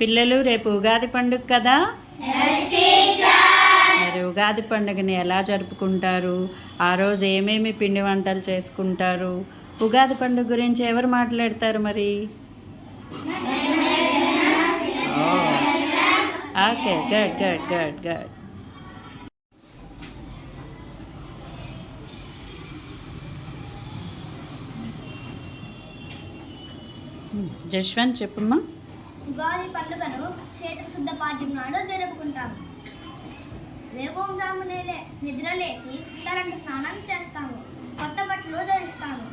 పిల్లలు రేపు ఉగాది పండుగ కదా. మరి ఉగాది పండుగని ఎలా జరుపుకుంటారు, ఆ రోజు ఏమేమి పిండి వంటలు చేసుకుంటారు, ఉగాది పండుగ గురించి ఎవరు మాట్లాడతారు మరి? Okay, good good good good. Jashwanth చెప్పమ్మా. ఉగాది పండుగను చైత్రశుద్ధ పాడ్యం నాడు జరుపుకుంటాము. వేకోంజామునే నిద్రలేచి తలంటు స్నానం చేస్తాము. కొత్త బట్టలు ధరిస్తాము.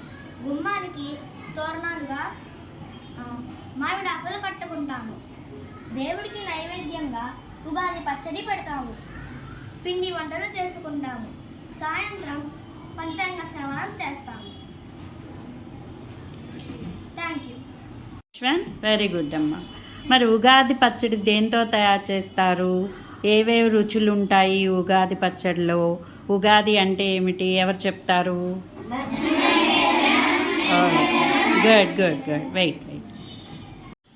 గుమ్మానికి తోరణాలుగా మామిడాకులు కట్టుకుంటాము. దేవుడికి నైవేద్యంగా ఉగాది పచ్చడి పెడతాము. పిండి వంటలు చేసుకుంటాము. సాయంత్రం పంచాంగ శ్రవణం చేస్తాము. Thank you. వెరీ గుడ్ అమ్మా. మరి ఉగాది పచ్చడి దేంతో తయారు చేస్తారు, ఏవేవి రుచులు ఉంటాయి ఉగాది పచ్చడిలో, ఉగాది అంటే ఏమిటి, ఎవరు చెప్తారు? Good good good. Wait wait.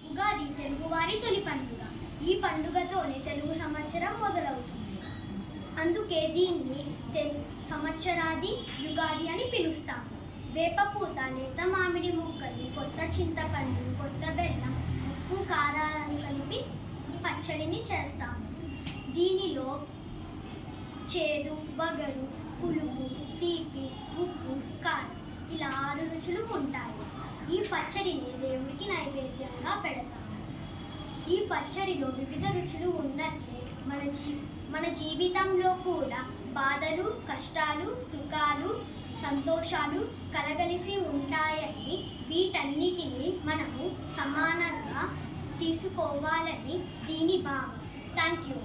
Ugadi తెలుగువారి తొలి పండుగ. ఈ పండుగతోనే తెలుగు సంవత్సరం మొదలవుతుంది. అందుకే దీన్ని సంవత్సరాది యుగాది అని పిలుస్తాము. వేపపూత, లేత మామిడి ముక్కలు, కొత్త చింతపండు, కొత్త బెల్లం, ఉప్పు, కారాలను కలిపి ఈ పచ్చడిని చేస్తాము. దీనిలో చేదు, వగరు, పులుపు, తీపి, ఉప్పు, కారం ఇలా 6 రుచులు ఉంటాయి. ఈ పచ్చడిని దేవుడికి నైవేద్యంగా పెడతాము. ఈ పచ్చడిలో వివిధ రుచులు ఉన్నట్లే మన జీవితంలో కూడా బాధలు, కష్టాలు, సుఖాలు, సంతోషాలు కలగలిసి ఉంటాయని, వీటన్నిటినీ మనము సమానంగా తీసుకోవాలని దీని భావం. Thank you.